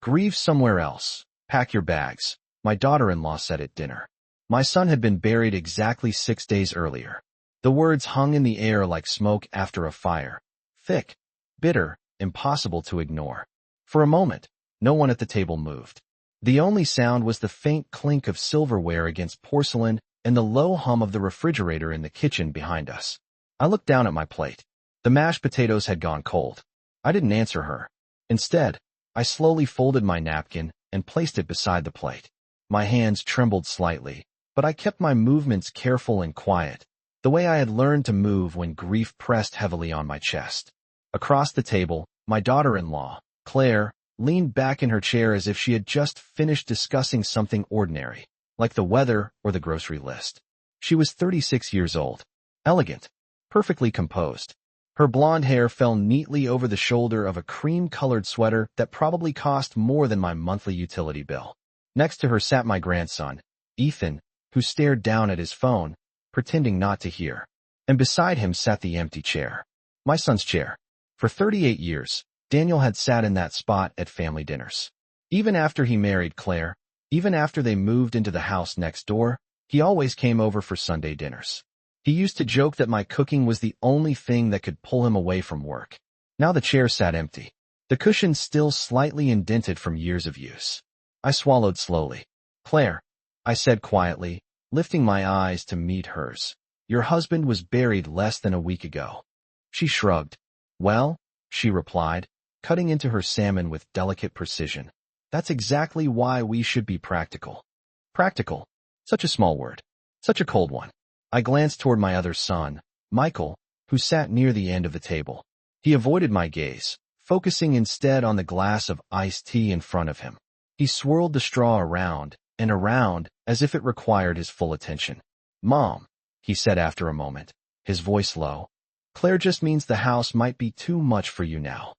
Grieve somewhere else. Pack your bags, my daughter-in-law said at dinner. My son had been buried exactly 6 days earlier. The words hung in the air like smoke after a fire. Thick, bitter, impossible to ignore. For a moment, no one at the table moved. The only sound was the faint clink of silverware against porcelain and the low hum of the refrigerator in the kitchen behind us. I looked down at my plate. The mashed potatoes had gone cold. I didn't answer her. Instead, I slowly folded my napkin and placed it beside the plate. My hands trembled slightly, but I kept my movements careful and quiet, the way I had learned to move when grief pressed heavily on my chest. Across the table, my daughter-in-law, Claire, leaned back in her chair as if she had just finished discussing something ordinary, like the weather or the grocery list. She was 36 years old, elegant, perfectly composed. Her blonde hair fell neatly over the shoulder of a cream-colored sweater that probably cost more than my monthly utility bill. Next to her sat my grandson, Ethan, who stared down at his phone, pretending not to hear. And beside him sat the empty chair. My son's chair. For 38 years, Daniel had sat in that spot at family dinners. Even after he married Claire, even after they moved into the house next door, he always came over for Sunday dinners. He used to joke that my cooking was the only thing that could pull him away from work. Now the chair sat empty, the cushions still slightly indented from years of use. I swallowed slowly. Claire, I said quietly, lifting my eyes to meet hers. Your husband was buried less than a week ago. She shrugged. Well, she replied, cutting into her salmon with delicate precision. That's exactly why we should be practical. Practical. Such a small word. Such a cold one. I glanced toward my other son, Michael, who sat near the end of the table. He avoided my gaze, focusing instead on the glass of iced tea in front of him. He swirled the straw around and around as if it required his full attention. Mom, he said after a moment, his voice low, Claire just means the house might be too much for you now.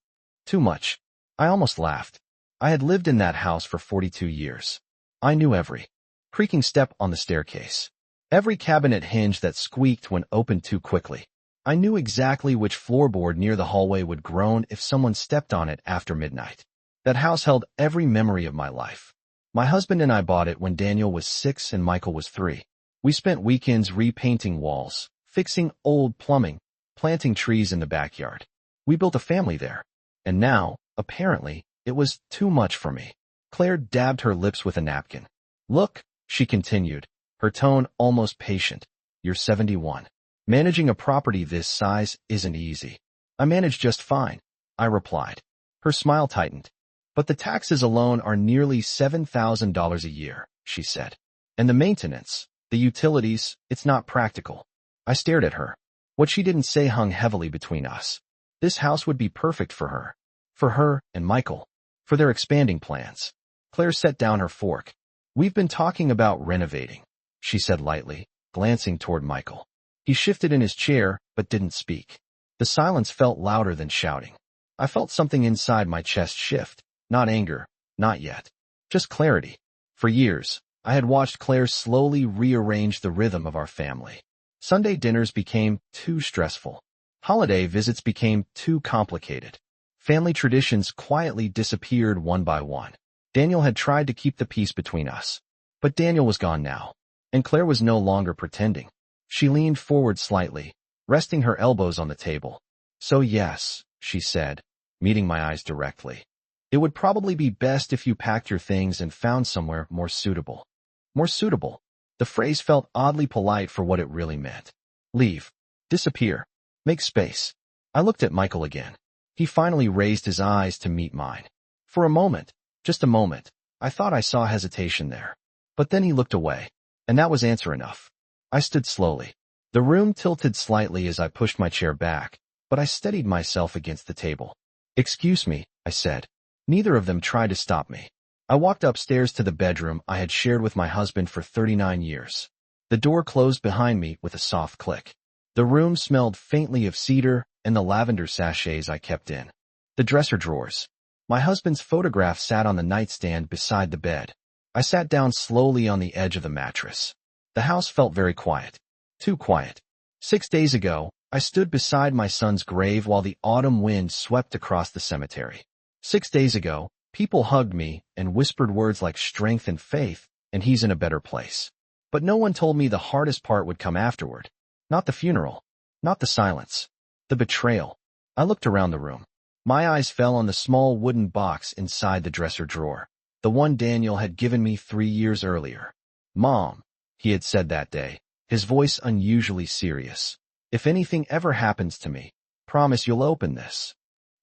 Too much. I almost laughed. I had lived in that house for 42 years. I knew every creaking step on the staircase, every cabinet hinge that squeaked when opened too quickly. I knew exactly which floorboard near the hallway would groan if someone stepped on it after midnight. That house held every memory of my life. My husband and I bought it when Daniel was 6 and Michael was 3. We spent weekends repainting walls, fixing old plumbing, planting trees in the backyard. We built a family there. And now, apparently, it was too much for me. Claire dabbed her lips with a napkin. Look, she continued, her tone almost patient. You're 71. Managing a property this size isn't easy. I manage just fine, I replied. Her smile tightened. But the taxes alone are nearly $7,000 a year, she said. And the maintenance, the utilities, it's not practical. I stared at her. What she didn't say hung heavily between us. This house would be perfect for her and Michael, for their expanding plans. Claire set down her fork. We've been talking about renovating, she said lightly, glancing toward Michael. He shifted in his chair, but didn't speak. The silence felt louder than shouting. I felt something inside my chest shift. Not anger, not yet. Just clarity. For years, I had watched Claire slowly rearrange the rhythm of our family. Sunday dinners became too stressful. Holiday visits became too complicated. Family traditions quietly disappeared one by one. Daniel had tried to keep the peace between us. But Daniel was gone now, and Claire was no longer pretending. She leaned forward slightly, resting her elbows on the table. So yes, she said, meeting my eyes directly. It would probably be best if you packed your things and found somewhere more suitable. More suitable. The phrase felt oddly polite for what it really meant. Leave. Disappear. Make space. I looked at Michael again. He finally raised his eyes to meet mine. For a moment, just a moment, I thought I saw hesitation there. But then he looked away, and that was answer enough. I stood slowly. The room tilted slightly as I pushed my chair back, but I steadied myself against the table. Excuse me, I said. Neither of them tried to stop me. I walked upstairs to the bedroom I had shared with my husband for 39 years. The door closed behind me with a soft click. The room smelled faintly of cedar and the lavender sachets I kept in. The dresser drawers. My husband's photograph sat on the nightstand beside the bed. I sat down slowly on the edge of the mattress. The house felt very quiet. Too quiet. 6 days ago, I stood beside my son's grave while the autumn wind swept across the cemetery. 6 days ago, People hugged me and whispered words like strength and faith, and he's in a better place. But no one told me the hardest part would come afterward. Not the funeral. Not the silence. The betrayal. I looked around the room. My eyes fell on the small wooden box inside the dresser drawer. The one Daniel had given me 3 years earlier. "Mom," he had said that day, his voice unusually serious. "If anything ever happens to me, promise you'll open this."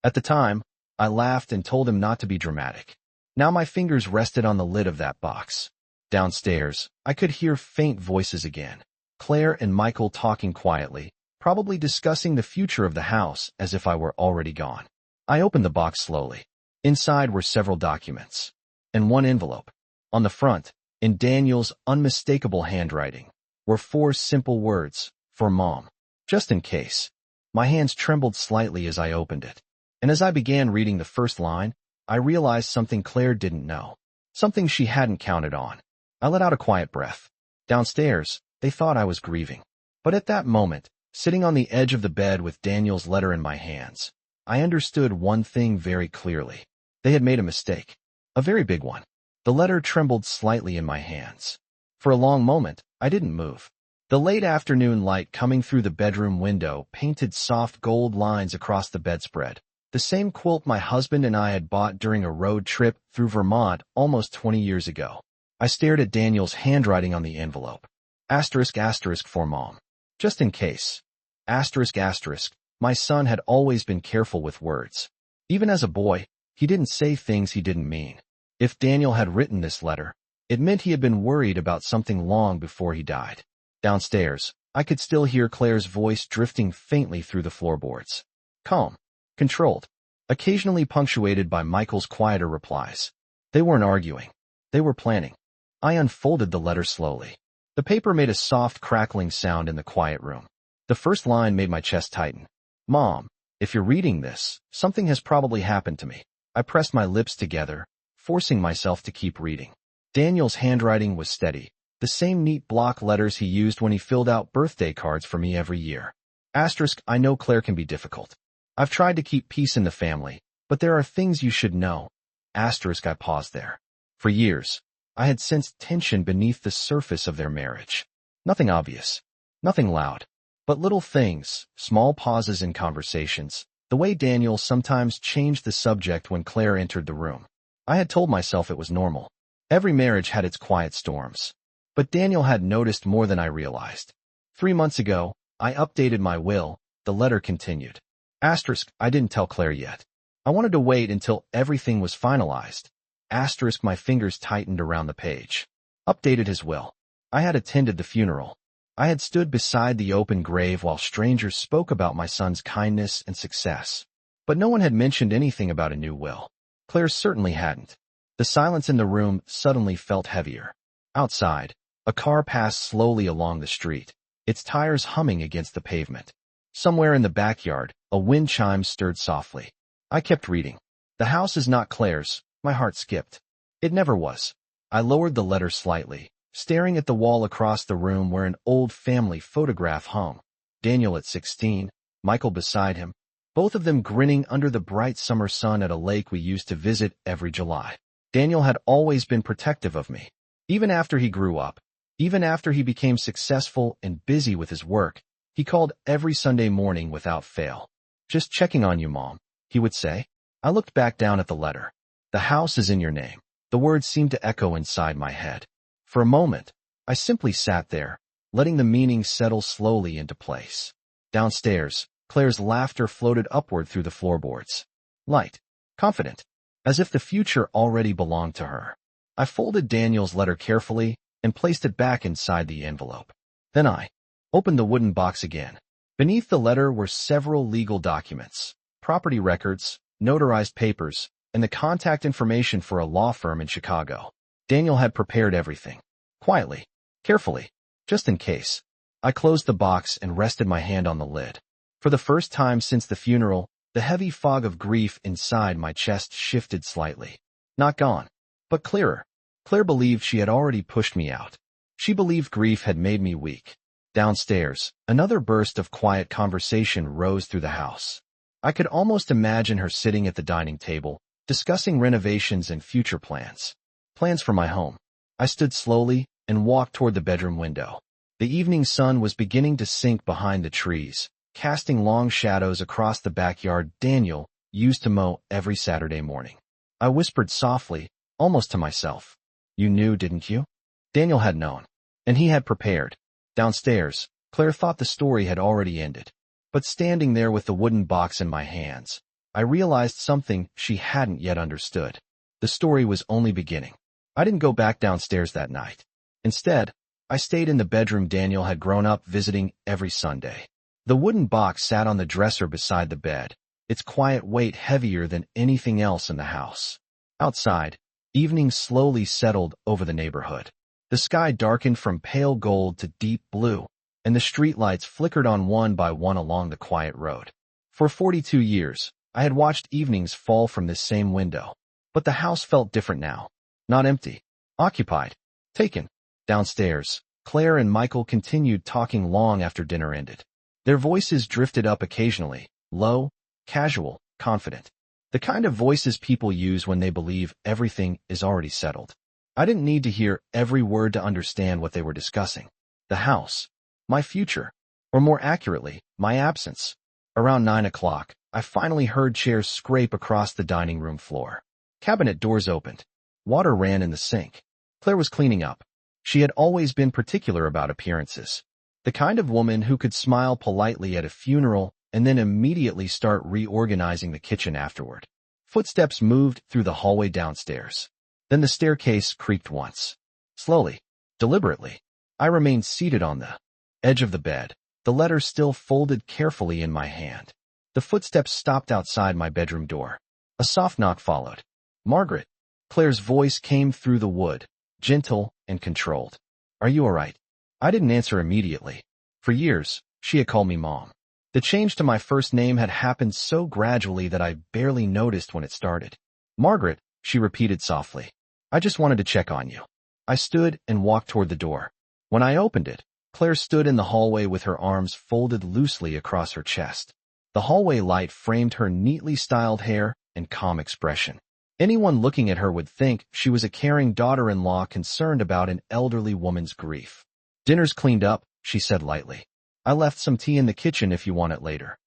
At the time, I laughed and told him not to be dramatic. Now my fingers rested on the lid of that box. Downstairs, I could hear faint voices again. Claire and Michael talking quietly, probably discussing the future of the house as if I were already gone. I opened the box slowly. Inside were several documents. And one envelope. On the front, in Daniel's unmistakable handwriting, were 4 simple words, "For Mom." Just in case. My hands trembled slightly as I opened it. And as I began reading the first line, I realized something Claire didn't know. Something she hadn't counted on. I let out a quiet breath. Downstairs, they thought I was grieving. But at that moment, sitting on the edge of the bed with Daniel's letter in my hands, I understood one thing very clearly. They had made a mistake. A very big one. The letter trembled slightly in my hands. For a long moment, I didn't move. The late afternoon light coming through the bedroom window painted soft gold lines across the bedspread. The same quilt my husband and I had bought during a road trip through Vermont almost 20 years ago. I stared at Daniel's handwriting on the envelope. Asterisk asterisk for Mom. Just in case. Asterisk asterisk. My son had always been careful with words. Even as a boy, he didn't say things he didn't mean. If Daniel had written this letter, it meant he had been worried about something long before he died. Downstairs, I could still hear Claire's voice drifting faintly through the floorboards. Calm. Controlled. Occasionally punctuated by Michael's quieter replies. They weren't arguing. They were planning. I unfolded the letter slowly. The paper made a soft crackling sound in the quiet room. The first line made my chest tighten. "Mom, if you're reading this, something has probably happened to me." I pressed my lips together, forcing myself to keep reading. Daniel's handwriting was steady, the same neat block letters he used when he filled out birthday cards for me every year. Asterisk, I know Claire can be difficult. I've tried to keep peace in the family, but there are things you should know. Asterisk, I paused there. For years, I had sensed tension beneath the surface of their marriage. Nothing obvious, nothing loud, but little things, small pauses in conversations, the way Daniel sometimes changed the subject when Claire entered the room. I had told myself it was normal. Every marriage had its quiet storms. But Daniel had noticed more than I realized. 3 months ago, I updated my will, the letter continued. Asterisk, I didn't tell Claire yet. I wanted to wait until everything was finalized. Asterisk, my fingers tightened around the page. Updated his will. I had attended the funeral. I had stood beside the open grave while strangers spoke about my son's kindness and success. But no one had mentioned anything about a new will. Claire certainly hadn't. The silence in the room suddenly felt heavier. Outside, a car passed slowly along the street, its tires humming against the pavement. Somewhere in the backyard, a wind chime stirred softly. I kept reading. The house is not Claire's. My heart skipped. It never was. I lowered the letter slightly, staring at the wall across the room where an old family photograph hung. Daniel at 16, Michael beside him, both of them grinning under the bright summer sun at a lake we used to visit every July. Daniel had always been protective of me. Even after he grew up, even after he became successful and busy with his work, he called every Sunday morning without fail. Just checking on you, Mom, he would say. I looked back down at the letter. The house is in your name. The words seemed to echo inside my head. For a moment, I simply sat there, letting the meaning settle slowly into place. Downstairs, Claire's laughter floated upward through the floorboards. Light, confident, as if the future already belonged to her. I folded Daniel's letter carefully and placed it back inside the envelope. Then I opened the wooden box again. Beneath the letter were several legal documents, property records, notarized papers, and the contact information for a law firm in Chicago. Daniel had prepared everything. Quietly, carefully, just in case. I closed the box and rested my hand on the lid. For the first time since the funeral, the heavy fog of grief inside my chest shifted slightly. Not gone, but clearer. Claire believed she had already pushed me out. She believed grief had made me weak. Downstairs, another burst of quiet conversation rose through the house. I could almost imagine her sitting at the dining table, discussing renovations and future plans. Plans for my home. I stood slowly and walked toward the bedroom window. The evening sun was beginning to sink behind the trees, casting long shadows across the backyard Daniel used to mow every Saturday morning. I whispered softly, almost to myself. You knew, didn't you? Daniel had known, and he had prepared. Downstairs, Claire thought the story had already ended. But standing there with the wooden box in my hands, I realized something she hadn't yet understood. The story was only beginning. I didn't go back downstairs that night. Instead, I stayed in the bedroom Daniel had grown up visiting every Sunday. The wooden box sat on the dresser beside the bed, its quiet weight heavier than anything else in the house. Outside, evening slowly settled over the neighborhood. The sky darkened from pale gold to deep blue, and the streetlights flickered on one by one along the quiet road. For 42 years, I had watched evenings fall from this same window. But the house felt different now. Not empty. Occupied. Taken. Downstairs, Claire and Michael continued talking long after dinner ended. Their voices drifted up occasionally, low, casual, confident. The kind of voices people use when they believe everything is already settled. I didn't need to hear every word to understand what they were discussing. The house. My future. Or more accurately, my absence. Around 9 o'clock, I finally heard chairs scrape across the dining room floor. Cabinet doors opened. Water ran in the sink. Claire was cleaning up. She had always been particular about appearances. The kind of woman who could smile politely at a funeral and then immediately start reorganizing the kitchen afterward. Footsteps moved through the hallway downstairs. Then the staircase creaked once. Slowly, deliberately, I remained seated on the edge of the bed, the letter still folded carefully in my hand. The footsteps stopped outside my bedroom door. A soft knock followed. Margaret. Claire's voice came through the wood, gentle and controlled. Are you all right? I didn't answer immediately. For years, she had called me Mom. The change to my first name had happened so gradually that I barely noticed when it started. Margaret, she repeated softly. I just wanted to check on you. I stood and walked toward the door. When I opened it, Claire stood in the hallway with her arms folded loosely across her chest. The hallway light framed her neatly styled hair and calm expression. Anyone looking at her would think she was a caring daughter-in-law concerned about an elderly woman's grief. Dinner's cleaned up, she said lightly. I left some tea in the kitchen if you want it later.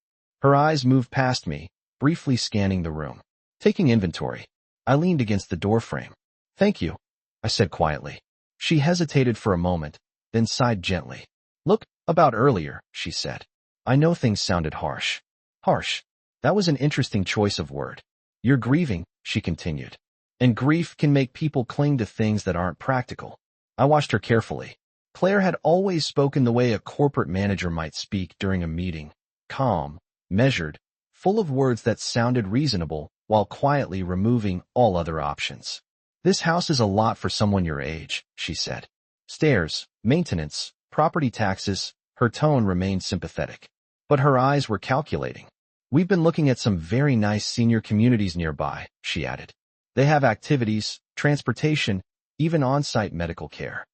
Her eyes moved past me, briefly scanning the room. Taking inventory, I leaned against the doorframe. Thank you, I said quietly. She hesitated for a moment, then sighed gently. Look, about earlier, she said. I know things sounded harsh. Harsh. That was an interesting choice of word. You're grieving, she continued. And grief can make people cling to things that aren't practical. I watched her carefully. Claire had always spoken the way a corporate manager might speak during a meeting. Calm, measured, full of words that sounded reasonable, while quietly removing all other options. This house is a lot for someone your age, she said. Stairs, maintenance, property taxes, her tone remained sympathetic. But her eyes were calculating. We've been looking at some very nice senior communities nearby, she added. They have activities, transportation, even on-site medical care.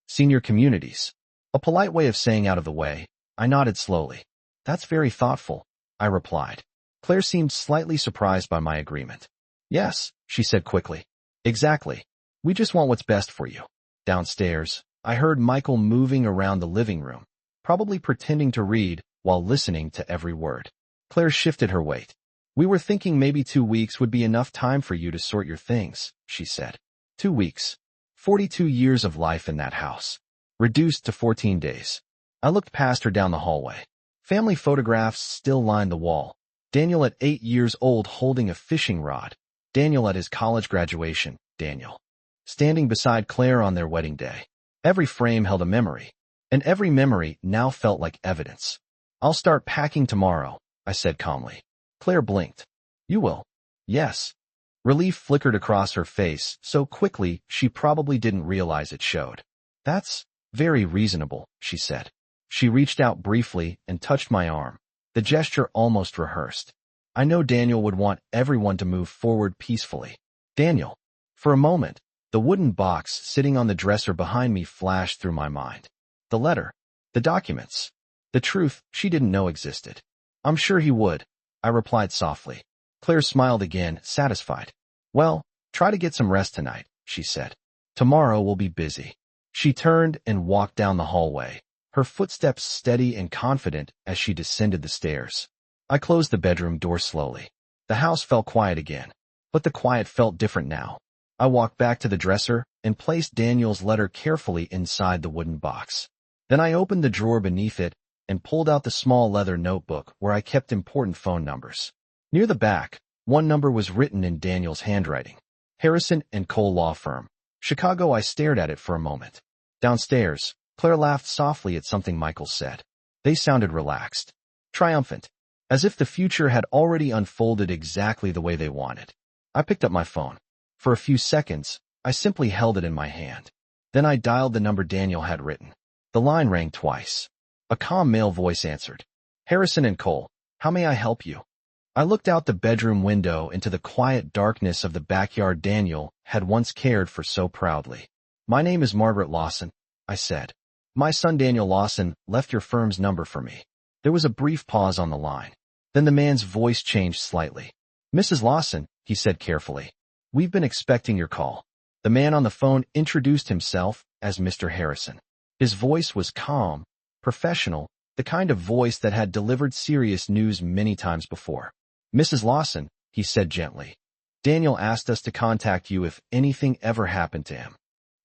Senior communities. A polite way of saying out of the way. I nodded slowly. That's very thoughtful, I replied. Claire seemed slightly surprised by my agreement. Yes, she said quickly. Exactly. We just want what's best for you. Downstairs, I heard Michael moving around the living room, probably pretending to read while listening to every word. Claire shifted her weight. We were thinking maybe 2 weeks would be enough time for you to sort your things, she said. 2 weeks. 42 years of life in that house. Reduced to 14 days. I looked past her down the hallway. Family photographs still lined the wall. Daniel at 8 years old holding a fishing rod. Daniel at his college graduation. Daniel. Standing beside Claire on their wedding day. Every frame held a memory. And every memory now felt like evidence. I'll start packing tomorrow, I said calmly. Claire blinked. You will? Yes. Relief flickered across her face so quickly she probably didn't realize it showed. That's very reasonable, she said. She reached out briefly and touched my arm, the gesture almost rehearsed. I know Daniel would want everyone to move forward peacefully. Daniel. For a moment, the wooden box sitting on the dresser behind me flashed through my mind. The letter. The documents. The truth she didn't know existed. I'm sure he would, I replied softly. Claire smiled again, satisfied. Well, try to get some rest tonight, she said. Tomorrow we'll be busy. She turned and walked down the hallway, her footsteps steady and confident as she descended the stairs. I closed the bedroom door slowly. The house felt quiet again, but the quiet felt different now. I walked back to the dresser and placed Daniel's letter carefully inside the wooden box. Then I opened the drawer beneath it and pulled out the small leather notebook where I kept important phone numbers. Near the back, one number was written in Daniel's handwriting. Harrison and Cole Law Firm, Chicago. I stared at it for a moment. Downstairs, Claire laughed softly at something Michael said. They sounded relaxed, triumphant, as if the future had already unfolded exactly the way they wanted. I picked up my phone. For a few seconds, I simply held it in my hand. Then I dialed the number Daniel had written. The line rang twice. A calm male voice answered. Harrison and Cole, how may I help you? I looked out the bedroom window into the quiet darkness of the backyard Daniel had once cared for so proudly. My name is Margaret Lawson, I said. My son Daniel Lawson left your firm's number for me. There was a brief pause on the line. Then the man's voice changed slightly. Mrs. Lawson, he said carefully. We've been expecting your call. The man on the phone introduced himself as Mr. Harrison. His voice was calm, professional, the kind of voice that had delivered serious news many times before. Mrs. Lawson, he said gently. Daniel asked us to contact you if anything ever happened to him.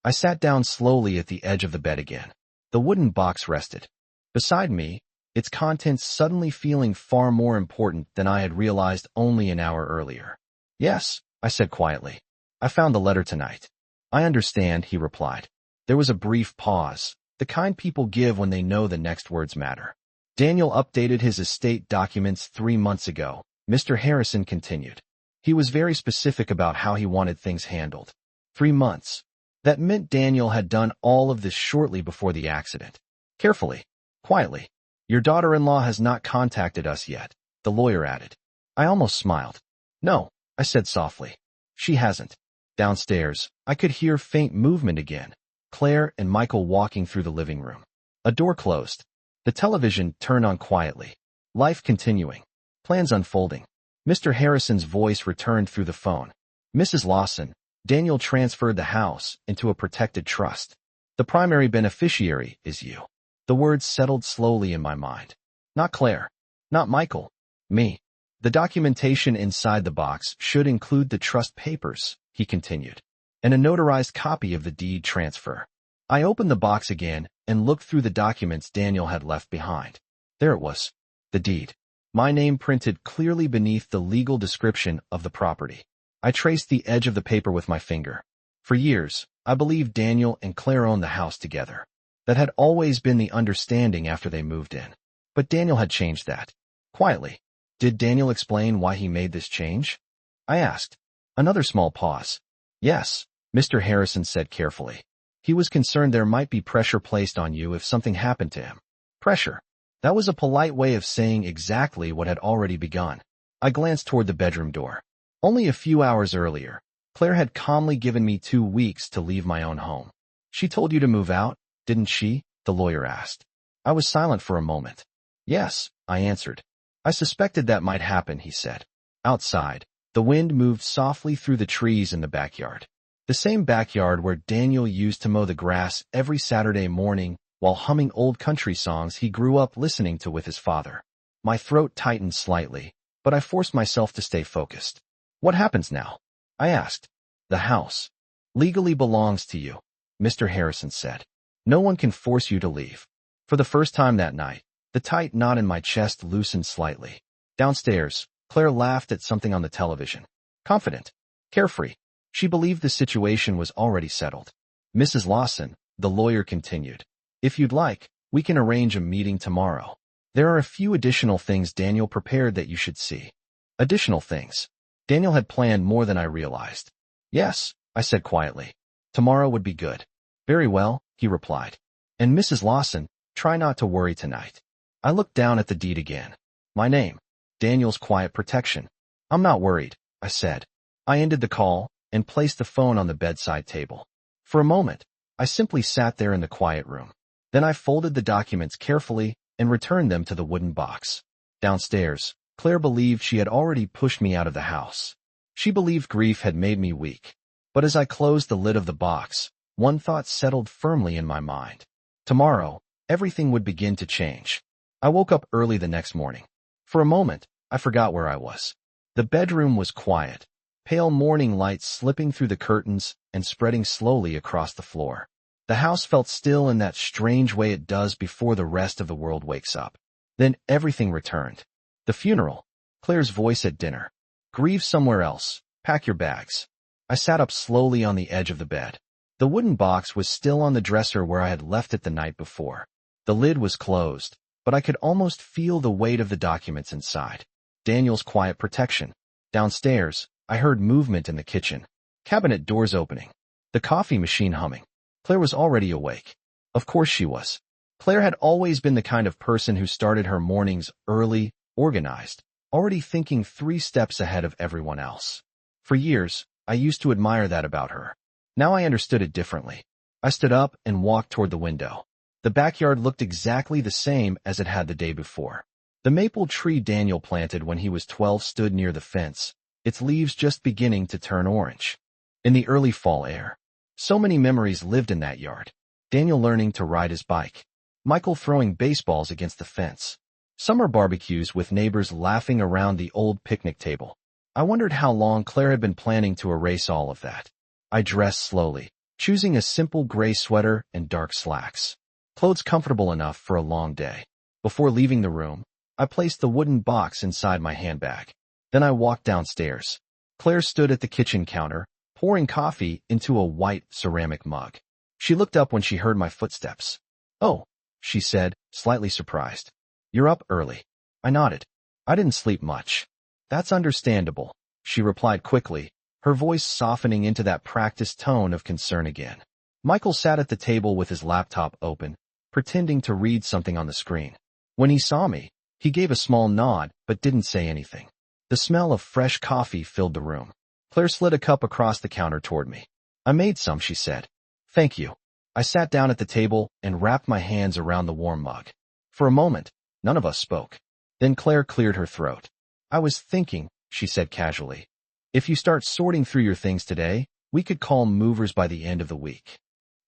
I sat down slowly at the edge of the bed again. The wooden box rested beside me, its contents suddenly feeling far more important than I had realized only an hour earlier. Yes, I said quietly. I found the letter tonight. I understand, he replied. There was a brief pause, the kind people give when they know the next words matter. Daniel updated his estate documents 3 months ago, Mr. Harrison continued. He was very specific about how he wanted things handled. 3 months. That meant Daniel had done all of this shortly before the accident. Carefully, quietly. Your daughter-in-law has not contacted us yet, the lawyer added. I almost smiled. No, I said softly. She hasn't. Downstairs, I could hear faint movement again. Claire and Michael walking through the living room. A door closed. The television turned on quietly. Life continuing. Plans unfolding. Mr. Harrison's voice returned through the phone. Mrs. Lawson, Daniel transferred the house into a protected trust. The primary beneficiary is you. The words settled slowly in my mind. Not Claire. Not Michael. Me. The documentation inside the box should include the trust papers, he continued, and a notarized copy of the deed transfer. I opened the box again and looked through the documents Daniel had left behind. There it was. The deed. My name printed clearly beneath the legal description of the property. I traced the edge of the paper with my finger. For years, I believed Daniel and Claire owned the house together. That had always been the understanding after they moved in. But Daniel had changed that. Quietly. Did Daniel explain why he made this change? I asked. Another small pause. Yes, Mr. Harrison said carefully. He was concerned there might be pressure placed on you if something happened to him. Pressure. That was a polite way of saying exactly what had already begun. I glanced toward the bedroom door. Only a few hours earlier, Claire had calmly given me 2 weeks to leave my own home. She told you to move out, didn't she? The lawyer asked. I was silent for a moment. Yes, I answered. I suspected that might happen, he said. Outside, the wind moved softly through the trees in the backyard. The same backyard where Daniel used to mow the grass every Saturday morning while humming old country songs he grew up listening to with his father. My throat tightened slightly, but I forced myself to stay focused. What happens now? I asked. The house legally belongs to you, Mr. Harrison said. No one can force you to leave. For the first time that night, the tight knot in my chest loosened slightly. Downstairs, Claire laughed at something on the television. Confident. Carefree. She believed the situation was already settled. Mrs. Lawson, the lawyer continued. If you'd like, we can arrange a meeting tomorrow. There are a few additional things Daniel prepared that you should see. Additional things. Daniel had planned more than I realized. Yes, I said quietly. Tomorrow would be good. Very well, he replied. And Mrs. Lawson, try not to worry tonight. I looked down at the deed again. My name. Daniel's quiet protection. I'm not worried, I said. I ended the call and placed the phone on the bedside table. For a moment, I simply sat there in the quiet room. Then I folded the documents carefully and returned them to the wooden box. Downstairs, Claire believed she had already pushed me out of the house. She believed grief had made me weak. But as I closed the lid of the box, one thought settled firmly in my mind. Tomorrow, everything would begin to change. I woke up early the next morning. For a moment, I forgot where I was. The bedroom was quiet, pale morning light slipping through the curtains and spreading slowly across the floor. The house felt still in that strange way it does before the rest of the world wakes up. Then everything returned. The funeral, Claire's voice at dinner. Grieve somewhere else, pack your bags. I sat up slowly on the edge of the bed. The wooden box was still on the dresser where I had left it the night before. The lid was closed, but I could almost feel the weight of the documents inside. Daniel's quiet protection. Downstairs, I heard movement in the kitchen. Cabinet doors opening. The coffee machine humming. Claire was already awake. Of course she was. Claire had always been the kind of person who started her mornings early, organized, already thinking 3 steps ahead of everyone else. For years, I used to admire that about her. Now I understood it differently. I stood up and walked toward the window. The backyard looked exactly the same as it had the day before. The maple tree Daniel planted when he was 12 stood near the fence, its leaves just beginning to turn orange. In the early fall air, so many memories lived in that yard. Daniel learning to ride his bike. Michael throwing baseballs against the fence. Summer barbecues with neighbors laughing around the old picnic table. I wondered how long Claire had been planning to erase all of that. I dressed slowly, choosing a simple gray sweater and dark slacks. Clothes comfortable enough for a long day. Before leaving the room, I placed the wooden box inside my handbag. Then I walked downstairs. Claire stood at the kitchen counter, pouring coffee into a white ceramic mug. She looked up when she heard my footsteps. "Oh," she said, slightly surprised. "You're up early." I nodded. "I didn't sleep much." "That's understandable," she replied quickly, her voice softening into that practiced tone of concern again. Michael sat at the table with his laptop open, pretending to read something on the screen. When he saw me, he gave a small nod but didn't say anything. The smell of fresh coffee filled the room. Claire slid a cup across the counter toward me. "I made some," she said. "Thank you." I sat down at the table and wrapped my hands around the warm mug. For a moment, none of us spoke. Then Claire cleared her throat. "I was thinking," she said casually, "if you start sorting through your things today, we could call movers by the end of the week."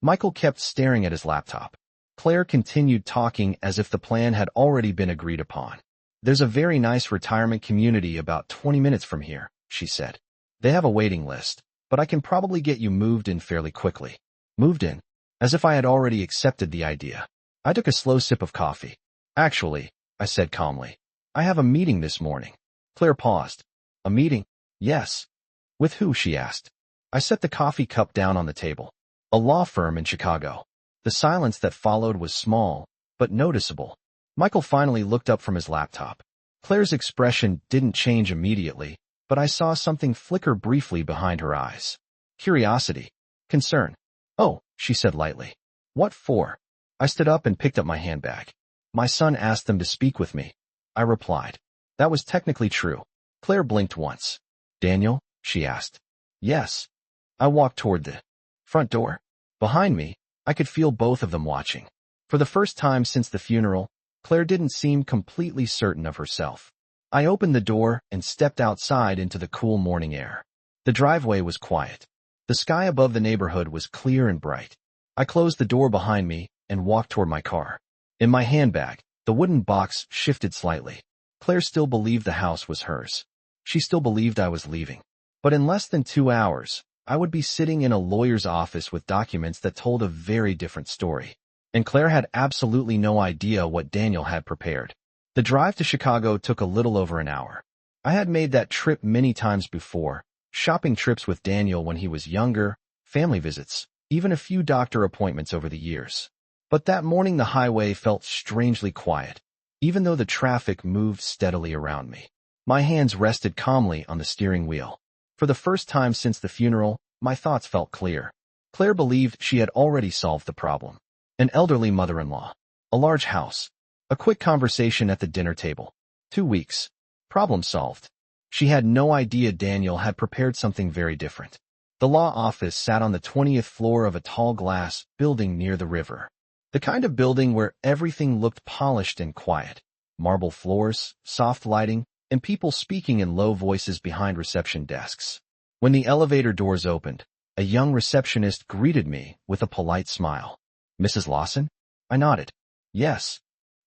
Michael kept staring at his laptop. Claire continued talking as if the plan had already been agreed upon. "There's a very nice retirement community about 20 minutes from here," she said. "They have a waiting list, but I can probably get you moved in fairly quickly." Moved in? As if I had already accepted the idea. I took a slow sip of coffee. "Actually," I said calmly, "I have a meeting this morning." Claire paused. "A meeting?" "Yes." "With who?" she asked. I set the coffee cup down on the table. "A law firm in Chicago." The silence that followed was small, but noticeable. Michael finally looked up from his laptop. Claire's expression didn't change immediately, but I saw something flicker briefly behind her eyes. Curiosity. Concern. "Oh," she said lightly. "What for?" I stood up and picked up my handbag. "My son asked them to speak with me," I replied. That was technically true. Claire blinked once. "Daniel?" she asked. "Yes." I walked toward the front door. Behind me, I could feel both of them watching. For the first time since the funeral, Claire didn't seem completely certain of herself. I opened the door and stepped outside into the cool morning air. The driveway was quiet. The sky above the neighborhood was clear and bright. I closed the door behind me and walked toward my car. In my handbag, the wooden box shifted slightly. Claire still believed the house was hers. She still believed I was leaving. But in less than 2 hours, I would be sitting in a lawyer's office with documents that told a very different story. And Claire had absolutely no idea what Daniel had prepared. The drive to Chicago took a little over an hour. I had made that trip many times before, shopping trips with Daniel when he was younger, family visits, even a few doctor appointments over the years. But that morning the highway felt strangely quiet, even though the traffic moved steadily around me. My hands rested calmly on the steering wheel. For the first time since the funeral, my thoughts felt clear. Claire believed she had already solved the problem. An elderly mother-in-law. A large house. A quick conversation at the dinner table. 2 weeks. Problem solved. She had no idea Daniel had prepared something very different. The law office sat on the 20th floor of a tall glass building near the river. The kind of building where everything looked polished and quiet. Marble floors, soft lighting, and people speaking in low voices behind reception desks. When the elevator doors opened, a young receptionist greeted me with a polite smile. "Mrs. Lawson?" I nodded. "Yes.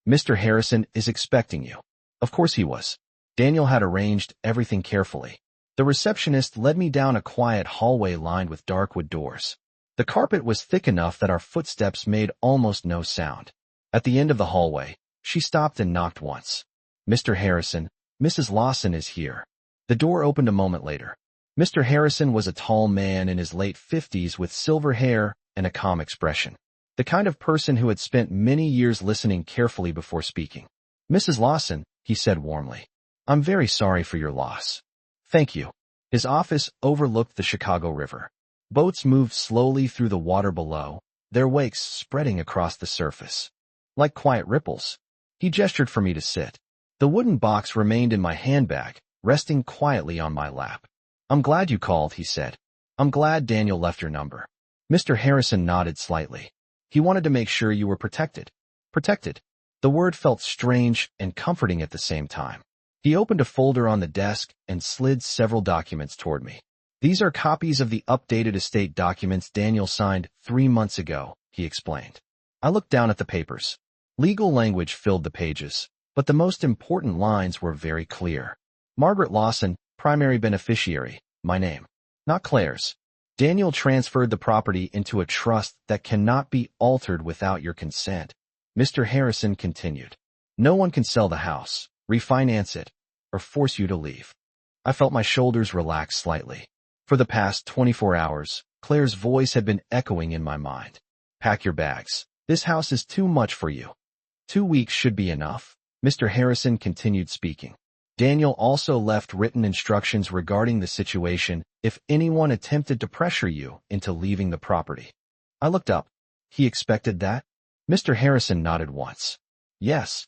Mr. Harrison is expecting you." Of course he was. Daniel had arranged everything carefully. The receptionist led me down a quiet hallway lined with dark wood doors. The carpet was thick enough that our footsteps made almost no sound. At the end of the hallway, she stopped and knocked once. "Mr. Harrison, Mrs. Lawson is here." The door opened a moment later. Mr. Harrison was a tall man in his late 50s with silver hair and a calm expression. The kind of person who had spent many years listening carefully before speaking. "Mrs. Lawson," he said warmly, "I'm very sorry for your loss." "Thank you." His office overlooked the Chicago River. Boats moved slowly through the water below, their wakes spreading across the surface. Like quiet ripples. He gestured for me to sit. The wooden box remained in my handbag, resting quietly on my lap. "I'm glad you called," he said. "I'm glad Daniel left your number." Mr. Harrison nodded slightly. "He wanted to make sure you were protected." Protected. The word felt strange and comforting at the same time. He opened a folder on the desk and slid several documents toward me. "These are copies of the updated estate documents Daniel signed 3 months ago," he explained. I looked down at the papers. Legal language filled the pages, but the most important lines were very clear. Margaret Lawson, primary beneficiary, my name, not Claire's. Daniel transferred the property into a trust that cannot be altered without your consent. Mr. Harrison continued. "No one can sell the house, refinance it, or force you to leave." I felt my shoulders relax slightly. For the past 24 hours, Claire's voice had been echoing in my mind. "Pack your bags. This house is too much for you." 2 weeks should be enough. Mr. Harrison continued speaking. Daniel also left written instructions regarding the situation if anyone attempted to pressure you into leaving the property. I looked up. He expected that? Mr. Harrison nodded once. "Yes."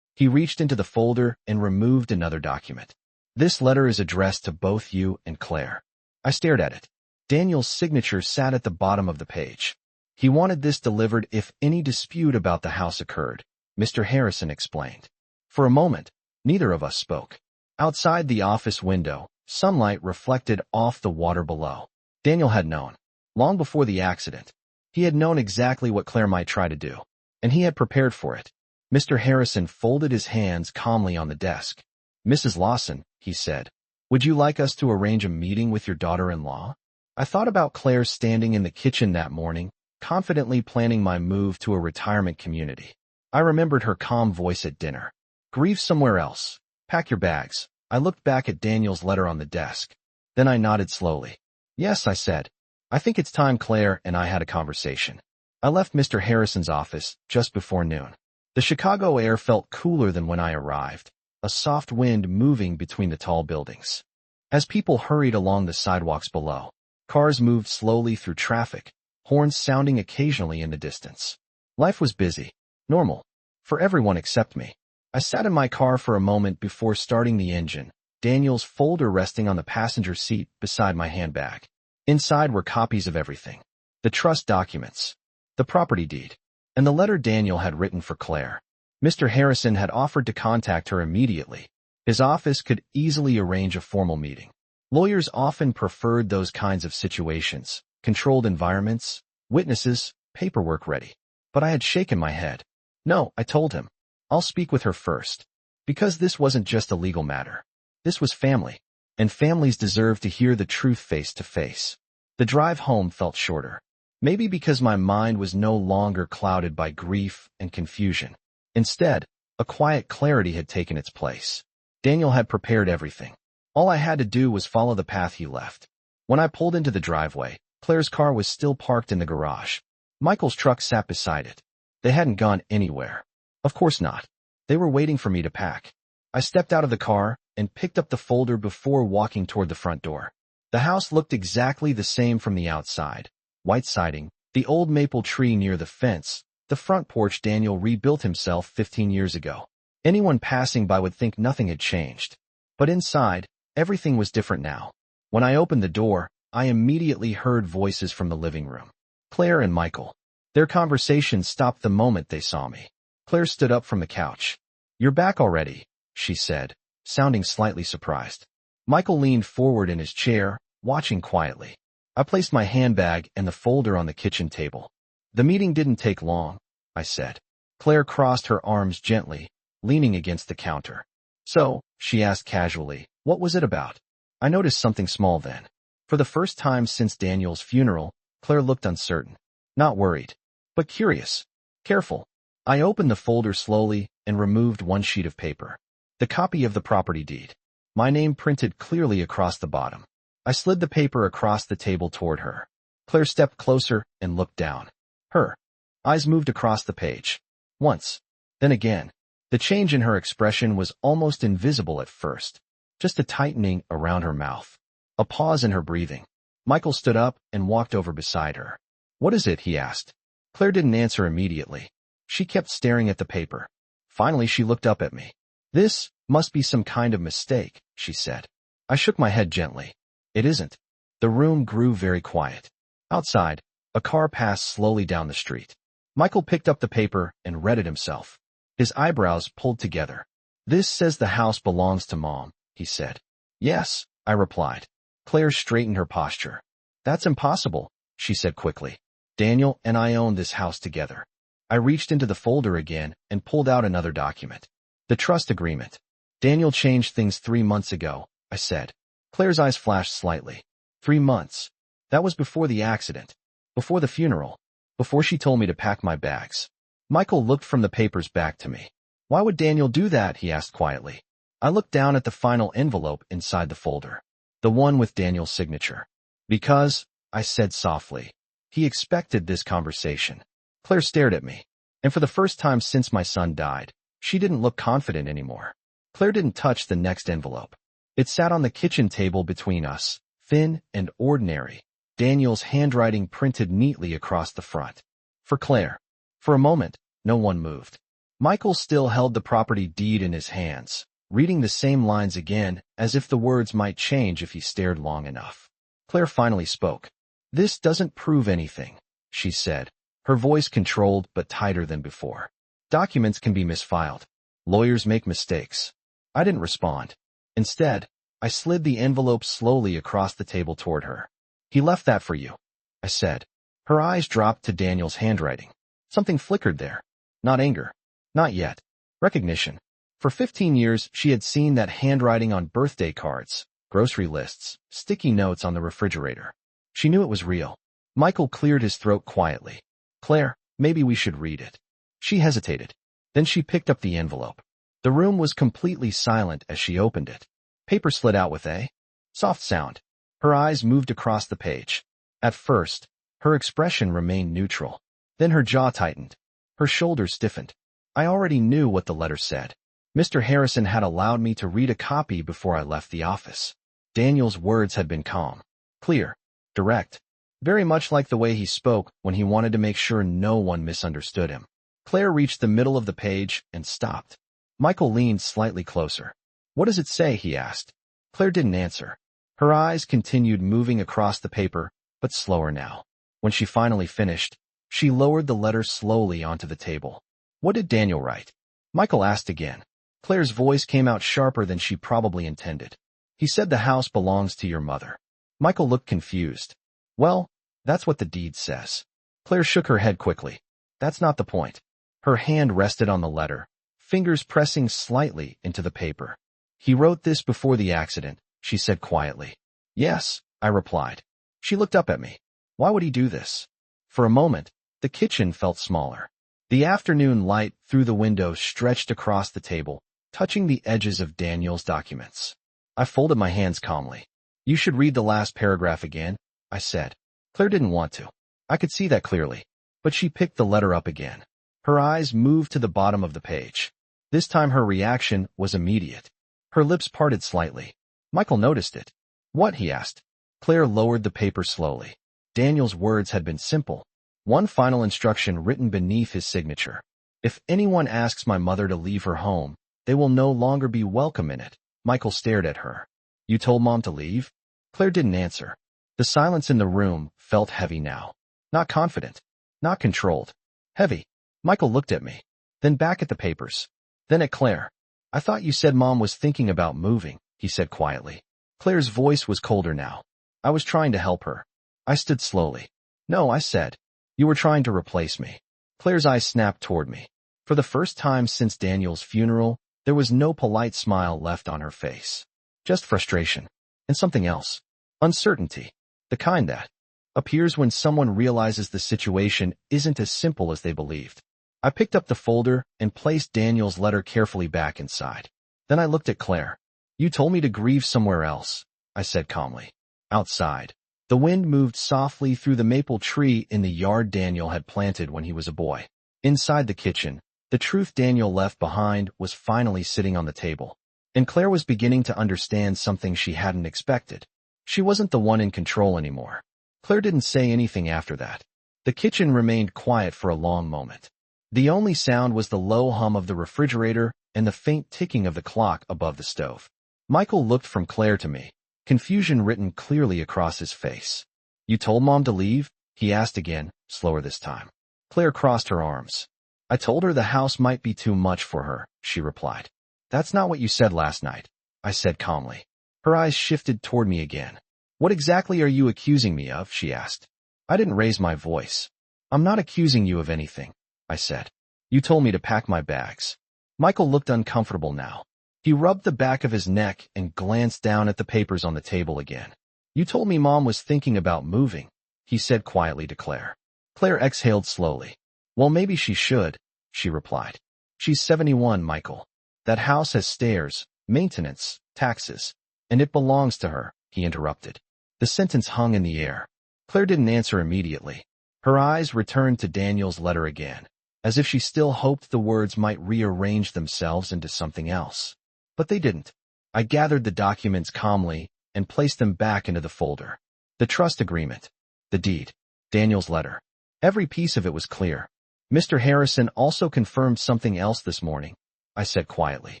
He reached into the folder and removed another document. "This letter is addressed to both you and Claire." I stared at it. Daniel's signature sat at the bottom of the page. He wanted this delivered if any dispute about the house occurred, Mr. Harrison explained. For a moment, neither of us spoke. Outside the office window, sunlight reflected off the water below. Daniel had known. Long before the accident, he had known exactly what Claire might try to do, and he had prepared for it. Mr. Harrison folded his hands calmly on the desk. "Mrs. Lawson," he said, "would you like us to arrange a meeting with your daughter-in-law?" I thought about Claire standing in the kitchen that morning, confidently planning my move to a retirement community. I remembered her calm voice at dinner. "Grieve somewhere else. Pack your bags." I looked back at Daniel's letter on the desk. Then I nodded slowly. "Yes," I said. "I think it's time Claire and I had a conversation." I left Mr. Harrison's office just before noon. The Chicago air felt cooler than when I arrived, a soft wind moving between the tall buildings. As people hurried along the sidewalks below, cars moved slowly through traffic, horns sounding occasionally in the distance. Life was busy, normal, for everyone except me. I sat in my car for a moment before starting the engine, Daniel's folder resting on the passenger seat beside my handbag. Inside were copies of everything. The trust documents, the property deed, and the letter Daniel had written for Claire. Mr. Harrison had offered to contact her immediately. His office could easily arrange a formal meeting. Lawyers often preferred those kinds of situations, controlled environments, witnesses, paperwork ready. But I had shaken my head. "No," I told him. "I'll speak with her first." Because this wasn't just a legal matter. This was family, and families deserve to hear the truth face to face. The drive home felt shorter. Maybe because my mind was no longer clouded by grief and confusion. Instead, a quiet clarity had taken its place. Daniel had prepared everything. All I had to do was follow the path he left. When I pulled into the driveway, Claire's car was still parked in the garage. Michael's truck sat beside it. They hadn't gone anywhere. Of course not. They were waiting for me to pack. I stepped out of the car and picked up the folder before walking toward the front door. The house looked exactly the same from the outside. White siding, the old maple tree near the fence, the front porch Daniel rebuilt himself 15 years ago. Anyone passing by would think nothing had changed. But inside, everything was different now. When I opened the door, I immediately heard voices from the living room. Claire and Michael. Their conversation stopped the moment they saw me. Claire stood up from the couch. "You're back already," she said, sounding slightly surprised. Michael leaned forward in his chair, watching quietly. I placed my handbag and the folder on the kitchen table. The meeting didn't take long, I said. Claire crossed her arms gently, leaning against the counter. So, she asked casually, what was it about? I noticed something small then. For the first time since Daniel's funeral, Claire looked uncertain. Not worried, but curious. Careful. I opened the folder slowly and removed one sheet of paper. The copy of the property deed. My name printed clearly across the bottom. I slid the paper across the table toward her. Claire stepped closer and looked down. Her eyes moved across the page. Once. Then again. The change in her expression was almost invisible at first. Just a tightening around her mouth. A pause in her breathing. Michael stood up and walked over beside her. What is it? He asked. Claire didn't answer immediately. She kept staring at the paper. Finally, she looked up at me. This must be some kind of mistake, she said. I shook my head gently. It isn't. The room grew very quiet. Outside, a car passed slowly down the street. Michael picked up the paper and read it himself. His eyebrows pulled together. This says the house belongs to Mom, he said. Yes, I replied. Claire straightened her posture. That's impossible, she said quickly. Daniel and I own this house together. I reached into the folder again and pulled out another document. The trust agreement. Daniel changed things 3 months ago, I said. Claire's eyes flashed slightly. 3 months. That was before the accident. Before the funeral. Before she told me to pack my bags. Michael looked from the papers back to me. Why would Daniel do that? He asked quietly. I looked down at the final envelope inside the folder. The one with Daniel's signature. Because, I said softly. He expected this conversation. Claire stared at me. And for the first time since my son died, she didn't look confident anymore. Claire didn't touch the next envelope. It sat on the kitchen table between us, thin and ordinary. Daniel's handwriting printed neatly across the front. For Claire. For a moment, no one moved. Michael still held the property deed in his hands, reading the same lines again, as if the words might change if he stared long enough. Claire finally spoke. This doesn't prove anything, she said, her voice controlled but tighter than before. Documents can be misfiled. Lawyers make mistakes. I didn't respond. Instead, I slid the envelope slowly across the table toward her. He left that for you, I said. Her eyes dropped to Daniel's handwriting. Something flickered there. Not anger. Not yet. Recognition. For 15 years, she had seen that handwriting on birthday cards, grocery lists, sticky notes on the refrigerator. She knew it was real. Michael cleared his throat quietly. Claire, maybe we should read it. She hesitated. Then she picked up the envelope. The room was completely silent as she opened it. Paper slid out with a soft sound. Her eyes moved across the page. At first, her expression remained neutral. Then her jaw tightened. Her shoulders stiffened. I already knew what the letter said. Mr. Harrison had allowed me to read a copy before I left the office. Daniel's words had been calm, clear, direct, very much like the way he spoke when he wanted to make sure no one misunderstood him. Claire reached the middle of the page and stopped. Michael leaned slightly closer. What does it say? He asked. Claire didn't answer. Her eyes continued moving across the paper, but slower now. When she finally finished, she lowered the letter slowly onto the table. What did Daniel write? Michael asked again. Claire's voice came out sharper than she probably intended. He said the house belongs to your mother. Michael looked confused. Well, that's what the deed says. Claire shook her head quickly. That's not the point. Her hand rested on the letter, fingers pressing slightly into the paper. He wrote this before the accident, she said quietly. Yes, I replied. She looked up at me. Why would he do this? For a moment, the kitchen felt smaller. The afternoon light through the window stretched across the table, touching the edges of Daniel's documents. I folded my hands calmly. You should read the last paragraph again, I said. Claire didn't want to. I could see that clearly. But she picked the letter up again. Her eyes moved to the bottom of the page. This time her reaction was immediate. Her lips parted slightly. Michael noticed it. What? He asked. Claire lowered the paper slowly. Daniel's words had been simple. One final instruction written beneath his signature. If anyone asks my mother to leave her home, they will no longer be welcome in it. Michael stared at her. You told Mom to leave? Claire didn't answer. The silence in the room felt heavy now. Not confident. Not controlled. Heavy. Michael looked at me. Then back at the papers. Then at Claire. I thought you said Mom was thinking about moving, he said quietly. Claire's voice was colder now. I was trying to help her. I stood slowly. No, I said. You were trying to replace me. Claire's eyes snapped toward me. For the first time since Daniel's funeral, there was no polite smile left on her face. Just frustration. And something else. Uncertainty. The kind that appears when someone realizes the situation isn't as simple as they believed. I picked up the folder and placed Daniel's letter carefully back inside. Then I looked at Claire. You told me to grieve somewhere else, I said calmly. Outside. The wind moved softly through the maple tree in the yard Daniel had planted when he was a boy. Inside the kitchen, the truth Daniel left behind was finally sitting on the table. And Claire was beginning to understand something she hadn't expected. She wasn't the one in control anymore. Claire didn't say anything after that. The kitchen remained quiet for a long moment. The only sound was the low hum of the refrigerator and the faint ticking of the clock above the stove. Michael looked from Claire to me, confusion written clearly across his face. You told Mom to leave? He asked again, slower this time. Claire crossed her arms. I told her the house might be too much for her, she replied. That's not what you said last night, I said calmly. Her eyes shifted toward me again. What exactly are you accusing me of? She asked. I didn't raise my voice. I'm not accusing you of anything, I said. You told me to pack my bags. Michael looked uncomfortable now. He rubbed the back of his neck and glanced down at the papers on the table again. You told me Mom was thinking about moving, he said quietly to Claire. Claire exhaled slowly. Well, maybe she should, she replied. She's 71, Michael. That house has stairs, maintenance, taxes, and it belongs to her, he interrupted. The sentence hung in the air. Claire didn't answer immediately. Her eyes returned to Daniel's letter again, as if she still hoped the words might rearrange themselves into something else. But they didn't. I gathered the documents calmly and placed them back into the folder. The trust agreement, the deed, Daniel's letter. Every piece of it was clear. Mr. Harrison also confirmed something else this morning, I said quietly.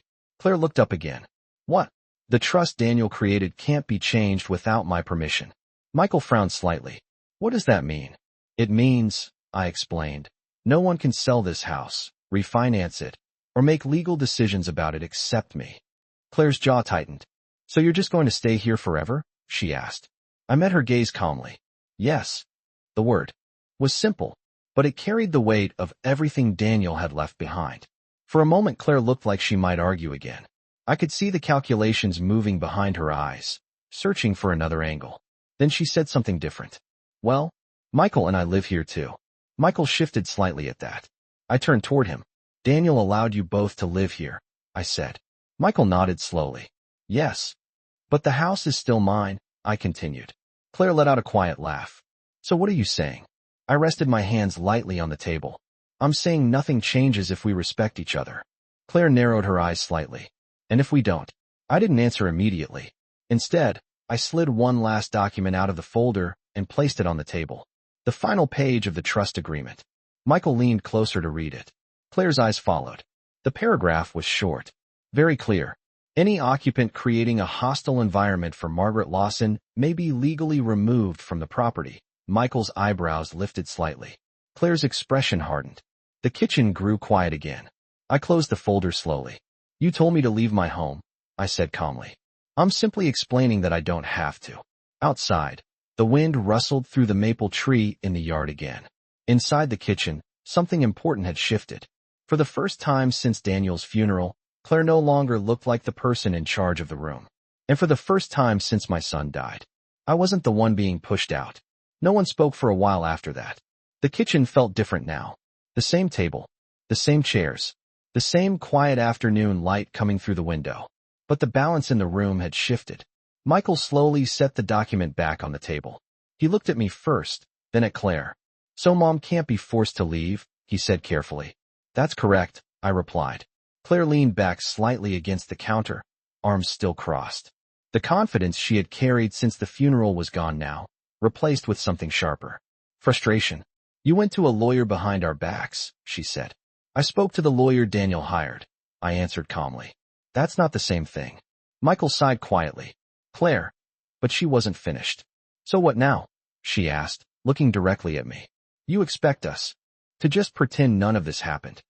Claire looked up again. What? The trust Daniel created can't be changed without my permission. Michael frowned slightly. What does that mean? It means, I explained, no one can sell this house, refinance it, or make legal decisions about it except me. Claire's jaw tightened. So you're just going to stay here forever? She asked. I met her gaze calmly. Yes. The word was simple, but it carried the weight of everything Daniel had left behind. For a moment Claire looked like she might argue again. I could see the calculations moving behind her eyes, searching for another angle. Then she said something different. Well, Michael and I live here too. Michael shifted slightly at that. I turned toward him. Daniel allowed you both to live here, I said. Michael nodded slowly. Yes. But the house is still mine, I continued. Claire let out a quiet laugh. So what are you saying? I rested my hands lightly on the table. I'm saying nothing changes if we respect each other. Claire narrowed her eyes slightly. And if we don't? I didn't answer immediately. Instead, I slid one last document out of the folder and placed it on the table. The final page of the trust agreement. Michael leaned closer to read it. Claire's eyes followed. The paragraph was short. Very clear. Any occupant creating a hostile environment for Margaret Lawson may be legally removed from the property. Michael's eyebrows lifted slightly. Claire's expression hardened. The kitchen grew quiet again. I closed the folder slowly. You told me to leave my home, I said calmly. I'm simply explaining that I don't have to. Outside, the wind rustled through the maple tree in the yard again. Inside the kitchen, something important had shifted. For the first time since Daniel's funeral, Claire no longer looked like the person in charge of the room. And for the first time since my son died, I wasn't the one being pushed out. No one spoke for a while after that. The kitchen felt different now. The same table, the same chairs, the same quiet afternoon light coming through the window. But the balance in the room had shifted. Michael slowly set the document back on the table. He looked at me first, then at Claire. So Mom can't be forced to leave, he said carefully. That's correct, I replied. Claire leaned back slightly against the counter, arms still crossed. The confidence she had carried since the funeral was gone now, replaced with something sharper. Frustration. You went to a lawyer behind our backs, she said. I spoke to the lawyer Daniel hired, I answered calmly. That's not the same thing. Michael sighed quietly. Claire. But she wasn't finished. So what now? She asked, looking directly at me. You expect us to just pretend none of this happened?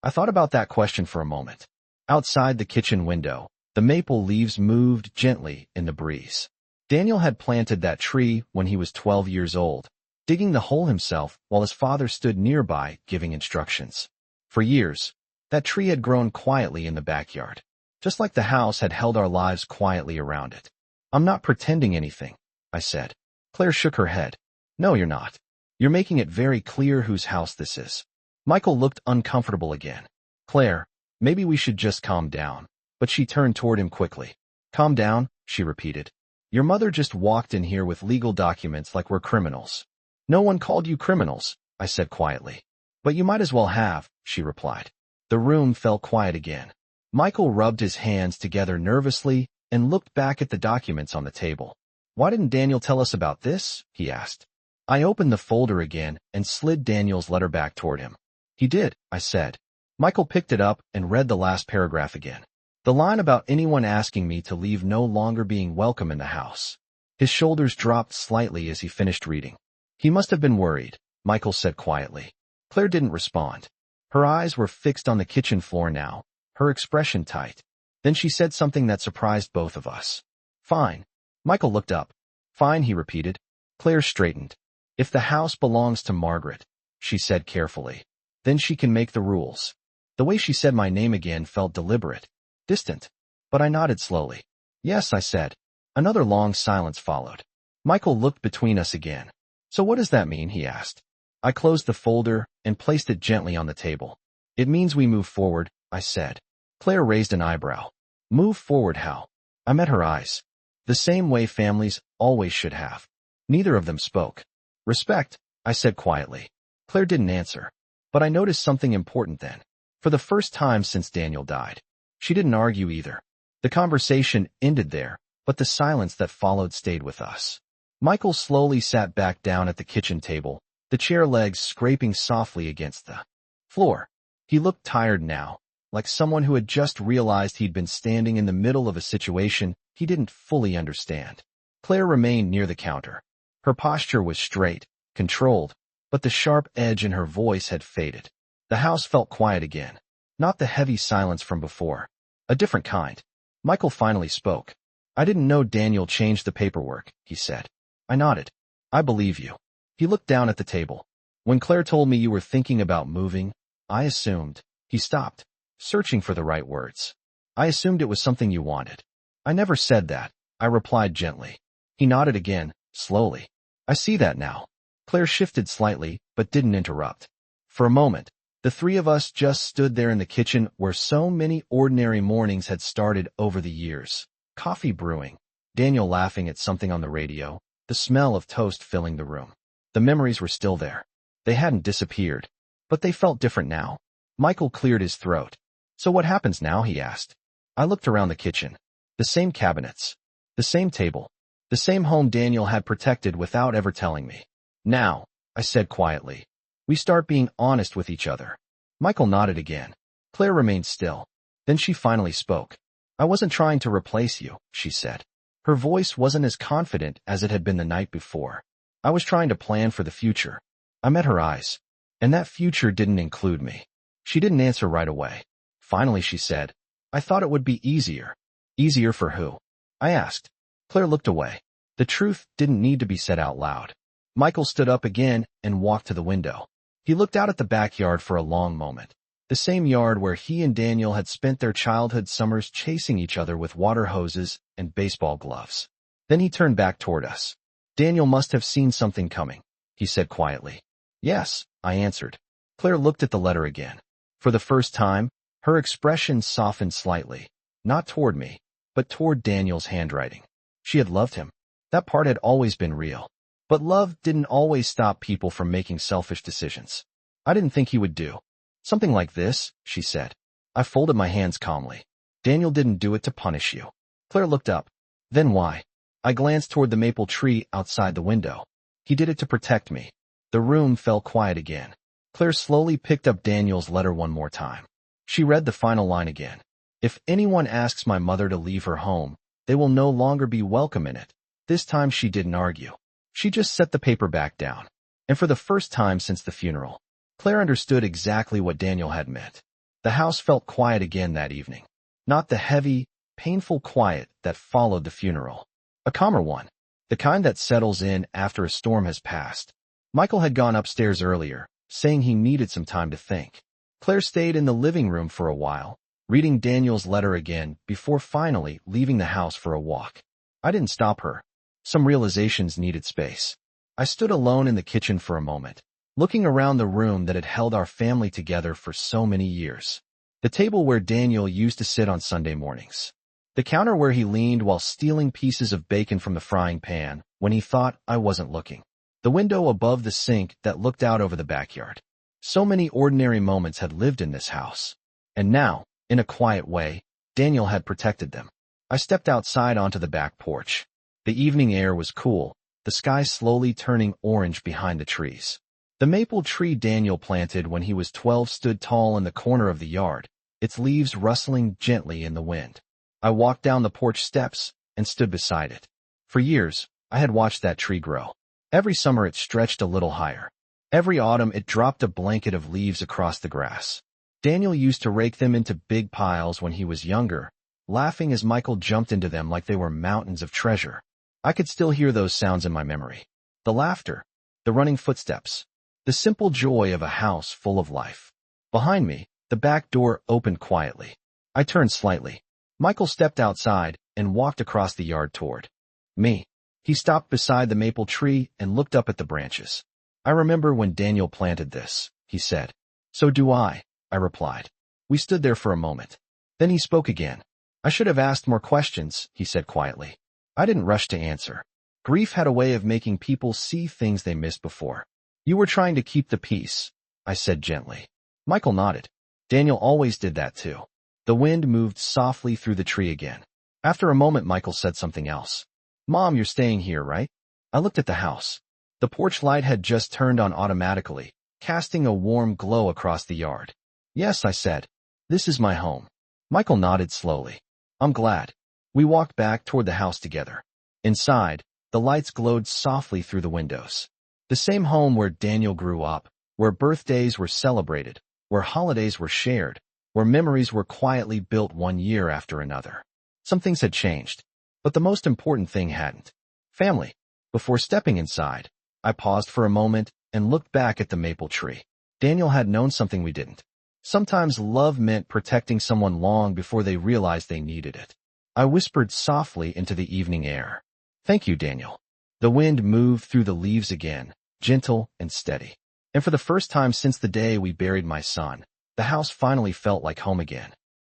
I thought about that question for a moment. Outside the kitchen window, the maple leaves moved gently in the breeze. Daniel had planted that tree when he was 12 years old, digging the hole himself while his father stood nearby giving instructions. For years, that tree had grown quietly in the backyard, just like the house had held our lives quietly around it. I'm not pretending anything, I said. Claire shook her head. No, you're not. You're making it very clear whose house this is. Michael looked uncomfortable again. Claire, maybe we should just calm down. But she turned toward him quickly. Calm down, she repeated. Your mother just walked in here with legal documents like we're criminals. No one called you criminals, I said quietly. But you might as well have, she replied. The room fell quiet again. Michael rubbed his hands together nervously and looked back at the documents on the table. Why didn't Daniel tell us about this? He asked. I opened the folder again and slid Daniel's letter back toward him. He did, I said. Michael picked it up and read the last paragraph again. The line about anyone asking me to leave no longer being welcome in the house. His shoulders dropped slightly as he finished reading. He must have been worried, Michael said quietly. Claire didn't respond. Her eyes were fixed on the kitchen floor now, her expression tight. Then she said something that surprised both of us. Fine. Michael looked up. Fine, he repeated. Claire straightened. If the house belongs to Margaret, she said carefully, then she can make the rules. The way she said my name again felt deliberate, distant, but I nodded slowly. Yes, I said. Another long silence followed. Michael looked between us again. So what does that mean? He asked. I closed the folder and placed it gently on the table. It means we move forward, I said. Claire raised an eyebrow. Move forward how? I met her eyes. The same way families always should have. Neither of them spoke. Respect, I said quietly. Claire didn't answer. But I noticed something important then. For the first time since Daniel died. She didn't argue either. The conversation ended there, but the silence that followed stayed with us. Michael slowly sat back down at the kitchen table, the chair legs scraping softly against the floor. He looked tired now, like someone who had just realized he'd been standing in the middle of a situation he didn't fully understand. Claire remained near the counter. Her posture was straight, controlled, but the sharp edge in her voice had faded. The house felt quiet again. Not the heavy silence from before. A different kind. Michael finally spoke. I didn't know Daniel changed the paperwork, he said. I nodded. I believe you. He looked down at the table. When Claire told me you were thinking about moving, I assumed. He stopped, searching for the right words. I assumed it was something you wanted. I never said that, I replied gently. He nodded again, slowly. I see that now. Claire shifted slightly, but didn't interrupt. For a moment, the three of us just stood there in the kitchen where so many ordinary mornings had started over the years. Coffee brewing, Daniel laughing at something on the radio, the smell of toast filling the room. The memories were still there. They hadn't disappeared, but they felt different now. Michael cleared his throat. So what happens now? He asked. I looked around the kitchen. The same cabinets. The same table. The same home Daniel had protected without ever telling me. Now, I said quietly, we start being honest with each other. Michael nodded again. Claire remained still. Then she finally spoke. I wasn't trying to replace you, she said. Her voice wasn't as confident as it had been the night before. I was trying to plan for the future. I met her eyes. And that future didn't include me. She didn't answer right away. Finally she said, I thought it would be easier. Easier for who? I asked. Claire looked away. The truth didn't need to be said out loud. Michael stood up again and walked to the window. He looked out at the backyard for a long moment. The same yard where he and Daniel had spent their childhood summers chasing each other with water hoses and baseball gloves. Then he turned back toward us. Daniel must have seen something coming, he said quietly. Yes, I answered. Claire looked at the letter again. For the first time, her expression softened slightly, not toward me, but toward Daniel's handwriting. She had loved him. That part had always been real. But love didn't always stop people from making selfish decisions. I didn't think he would do something like this, she said. I folded my hands calmly. Daniel didn't do it to punish you. Claire looked up. Then why? I glanced toward the maple tree outside the window. He did it to protect me. The room fell quiet again. Claire slowly picked up Daniel's letter one more time. She read the final line again. If anyone asks my mother to leave her home, they will no longer be welcome in it. This time she didn't argue. She just set the paper back down. And for the first time since the funeral, Claire understood exactly what Daniel had meant. The house felt quiet again that evening. Not the heavy, painful quiet that followed the funeral. A calmer one. The kind that settles in after a storm has passed. Michael had gone upstairs earlier, saying he needed some time to think. Claire stayed in the living room for a while, reading Daniel's letter again before finally leaving the house for a walk. I didn't stop her. Some realizations needed space. I stood alone in the kitchen for a moment, looking around the room that had held our family together for so many years. The table where Daniel used to sit on Sunday mornings. The counter where he leaned while stealing pieces of bacon from the frying pan when he thought I wasn't looking. The window above the sink that looked out over the backyard. So many ordinary moments had lived in this house. And now, in a quiet way, Daniel had protected them. I stepped outside onto the back porch. The evening air was cool, the sky slowly turning orange behind the trees. The maple tree Daniel planted when he was 12 stood tall in the corner of the yard, its leaves rustling gently in the wind. I walked down the porch steps and stood beside it. For years, I had watched that tree grow. Every summer it stretched a little higher. Every autumn it dropped a blanket of leaves across the grass. Daniel used to rake them into big piles when he was younger, laughing as Michael jumped into them like they were mountains of treasure. I could still hear those sounds in my memory. The laughter, the running footsteps, the simple joy of a house full of life. Behind me, the back door opened quietly. I turned slightly. Michael stepped outside and walked across the yard toward me. He stopped beside the maple tree and looked up at the branches. I remember when Daniel planted this, he said. So do I replied. We stood there for a moment. Then he spoke again. I should have asked more questions, he said quietly. I didn't rush to answer. Grief had a way of making people see things they missed before. You were trying to keep the peace, I said gently. Michael nodded. Daniel always did that too. The wind moved softly through the tree again. After a moment, Michael said something else. Mom, you're staying here, right? I looked at the house. The porch light had just turned on automatically, casting a warm glow across the yard. Yes, I said. This is my home. Michael nodded slowly. I'm glad. We walked back toward the house together. Inside, the lights glowed softly through the windows. The same home where Daniel grew up, where birthdays were celebrated, where holidays were shared, where memories were quietly built one year after another. Some things had changed, but the most important thing hadn't. Family. Before stepping inside, I paused for a moment and looked back at the maple tree. Daniel had known something we didn't. Sometimes love meant protecting someone long before they realized they needed it. I whispered softly into the evening air. Thank you, Daniel. The wind moved through the leaves again, gentle and steady. And for the first time since the day we buried my son, the house finally felt like home again.